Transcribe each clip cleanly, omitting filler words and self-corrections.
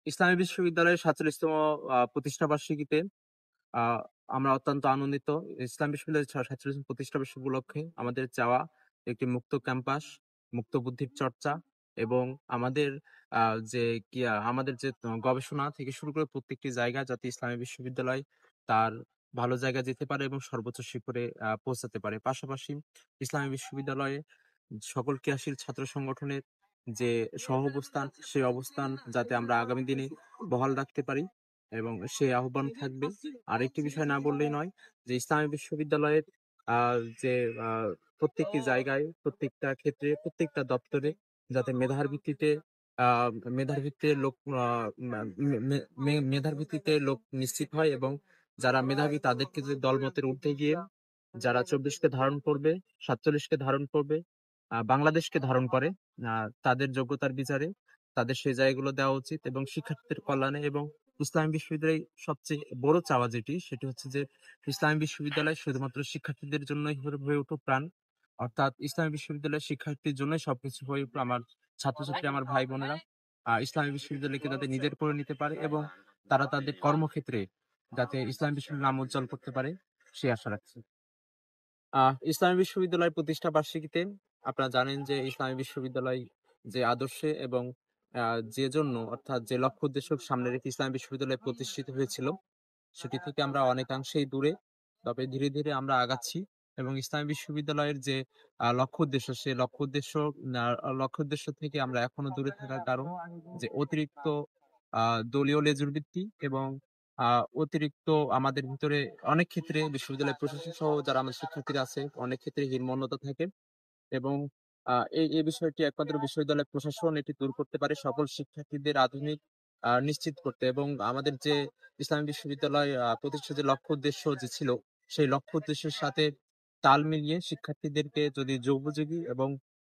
ইসলামী বিশ্ববিদ্যালয়ের ৪৭তম প্রতিষ্ঠাবার্ষিকীতে আ আমরা অত্যন্ত আনন্দিত। ইসলামী বিশ্ববিদ্যালয়ের ৪৭তম প্রতিষ্ঠাবার্ষিকী উপলক্ষে আমাদের চাওয়া একটি মুক্ত ক্যাম্পাস, মুক্ত বুদ্ধির চর্চা এবং আমাদের আ যে আমাদের যে গবেষণা থেকে শুরু করে প্রত্যেকটি জায়গা যাতে ইসলামী বিশ্ববিদ্যালয় তার ভালো জায়গায় যেতে পারে এবং সর্বোচ্চ শিখরে পৌঁছাতে পারে। পাশাপাশি ইসলামী বিশ্ববিদ্যালয়ে সকল ক্রিয়াশীল ছাত্র সংগঠনের যে সহাবস্থান, সেই অবস্থান যাতে আমরা আগামী দিনে বহাল রাখতে পারি এবং সেই আহ্বান থাকবে। আরেকটি বিষয় না বললেই নয় যে ইসলামী বিশ্ববিদ্যালয়ের আ যে আ প্রত্যেকটি জায়গায়, প্রত্যেকটা ক্ষেত্রে, প্রত্যেকটা দপ্তরে যাতে আ মেধার ভিত্তিতে লোক আ মা মে মে মে মেধার ভিত্তিতে লোক নিশ্চিত হয় এবং যারা মেধাবী তাদেরকে যদি দলমতের ঊর্ধ্বে গিয়ে যারা ২৪ কে ধারণ করবে, ৪৭ কে ধারণ করবে, বাংলাদেশকে ধারণ করে, আ তাদের যোগ্যতার বিচারে তাদের সেই জায়গাগুলো দেওয়া উচিত এবং শিক্ষার্থীদের কল্যাণে এবং ইসলামী বিশ্ববিদ্যালয়ে সবচেয়ে বড় চাওয়া সেটি হচ্ছে যে ইসলামী বিশ্ববিদ্যালয় শুধুমাত্র শিক্ষার্থীদের জন্যই হয়ে উঠুক প্রাণ। অর্থাৎ ইসলামী বিশ্ববিদ্যালয়ের শিক্ষার্থীর জন্যই সবকিছু হয়ে উঠুক। আমার ছাত্রছাত্রী, আমার ভাই-বোনেরা ইসলামী বিশ্ববিদ্যালয়কে যাতে নিজের করে নিতে পারে এবং তারা তাদের কর্মক্ষেত্রে যাতে ইসলামী বিশ্ববিদ্যালয়ের নাম উজ্জ্বল করতে পারে, সেই আশা রাখছি। ইসলামী বিশ্ববিদ্যালয় প্রতিষ্ঠা বার্ষিকীতে আপনারা জানেন যে ইসলামী বিশ্ববিদ্যালয় যে আদর্শে এবং আ যে জন্য অর্থাৎ যে লক্ষ্য উদ্দেশ্য সামনে রেখে ইসলামী বিশ্ববিদ্যালয় প্রতিষ্ঠিত হয়েছিল, সেটি থেকে আমরা অনেকাংশেই দূরে। তবে ধীরে, ধীরে আমরা আগাচ্ছি এবং ইসলামী বিশ্ববিদ্যালয়ের যে লক্ষ্য উদ্দেশ্য, সে লক্ষ্য উদ্দেশ্য থেকে আমরা এখনো দূরে থাকার কারণ যে অতিরিক্ত আ দলীয় লেজুড়বৃত্তি এবং আ অতিরিক্ত আমাদের ভিতরে অনেক ক্ষেত্রে বিশ্ববিদ্যালয় প্রশাসন সহ যারা আমাদের শিক্ষার্থীরা আছে, অনেক ক্ষেত্রে হীনমন্যতা থাকে এবং এই বিষয়টি একমাত্র বিশ্ববিদ্যালয় প্রশাসন এটি দূর করতে পারে সকল শিক্ষার্থীদের আধুনিক নিশ্চিত করতে এবং আমাদের যে ইসলামী বিশ্ববিদ্যালয় প্রতিষ্ঠার যে লক্ষ্য উদ্দেশ্য যে ছিল, সেই লক্ষ্য উদ্দেশ্যের সাথে তাল মিলিয়ে শিক্ষার্থীদেরকে যদি যুগোপযোগী এবং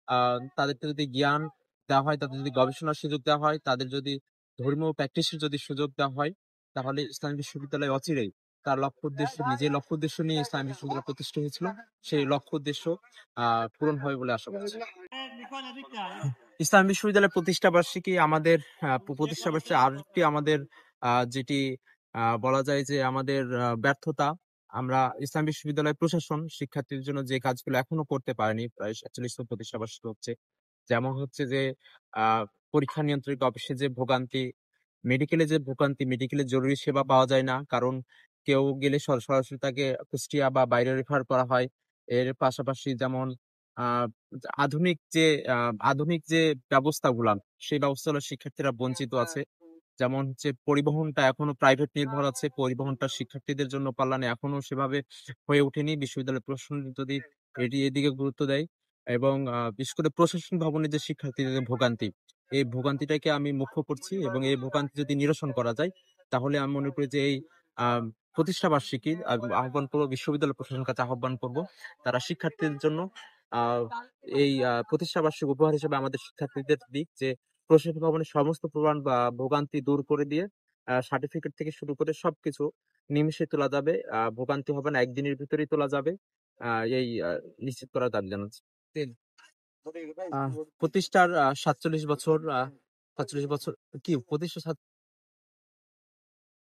আ তাদেরকে যদি জ্ঞান দেওয়া হয়, তাদের যদি গবেষণার সুযোগ দেওয়া হয়, তাদের যদি ধর্মীয় প্র্যাকটিসের যদি সুযোগ দেওয়া হয়, তাহলে ইসলামী বিশ্ববিদ্যালয় অচিরেই তার লক্ষ্য উদ্দেশ্য নিজের লক্ষ্য উদ্দেশ্য নিয়ে ইসলামী বিশ্ববিদ্যালয় প্রতিষ্ঠা হয়েছিল। সেই লক্ষ্য উদ্দেশ্য আ পূরণ হবে বলে আশা করছি। ইসলাম বিশ্ববিদ্যালয়ের প্রতিষ্ঠা বার্ষিকী আমাদের প্রতিষ্ঠা বার্ষিকী আরেকটি আমাদের যেটি বলা যায় যে আমাদের ব্যর্থতা। আমরা ইসলাম বিশ্ববিদ্যালয় প্রশাসন শিক্ষার্থীদের জন্য যে কাজগুলো এখনো করতে পারেনি, প্রায় ৪৭তম প্রতিষ্ঠা বার্ষিকী হচ্ছে। যেমন হচ্ছে যে আ পরীক্ষা নিয়ন্ত্রক অফিসে যে ভোগান্তি, মেডিকেলে জরুরি সেবা পাওয়া যায় না। কারণ কেউ গেলে সরাসরি তাকে কুষ্টিয়া বা বাইরে রেফার করা হয়। এর পাশাপাশি যেমন আ আধুনিক যে আ আধুনিক যে ব্যবস্থাগুলা, সেই ব্যবস্থাগুলো শিক্ষার্থীরা বঞ্চিত আছে। যেমন হচ্ছে পরিবহনটা এখনো প্রাইভেট নির্ভর আছে। পরিবহনটা শিক্ষার্থীদের জন্য কল্যাণে এখনো সেভাবে হয়ে ওঠেনি। বিশ্ববিদ্যালয় প্রশাসন যদি এদিকে গুরুত্ব দেয় এবং বিশেষ করে প্রশাসন ভবনে যে শিক্ষার্থীদের যে ভোগান্তি, এই ভোগান্তিটাকে আমি মুখ্য করছি এবং এই ভোগান্তি যদি নিরসন করা যায়, তাহলে আমি মনে করি যে এই আ প্রতিষ্ঠা বার্ষিকীর আহ্বান করব, বিশ্ববিদ্যালয় প্রশাসনের কাছে আহ্বান করব। তারা শিক্ষার্থীদের জন্য আ এই প্রতিষ্ঠা বার্ষিকী উপহার হিসেবে আমাদের শিক্ষার্থীদের দিক যে প্রশাসন ভবনের সমস্ত প্রমাণ বা ভোগান্তি দূর করে দিয়ে সার্টিফিকেট থেকে শুরু করে সবকিছু নিমেষে তোলা যাবে। ভোগান্তি হবে না, একদিনের ভিতরেই তোলা যাবে। আ এই নিশ্চিত করার দাবি জানাচ্ছি। আহ প্রতিষ্ঠার ৪৭ বছর কি প্রতিষ্ঠা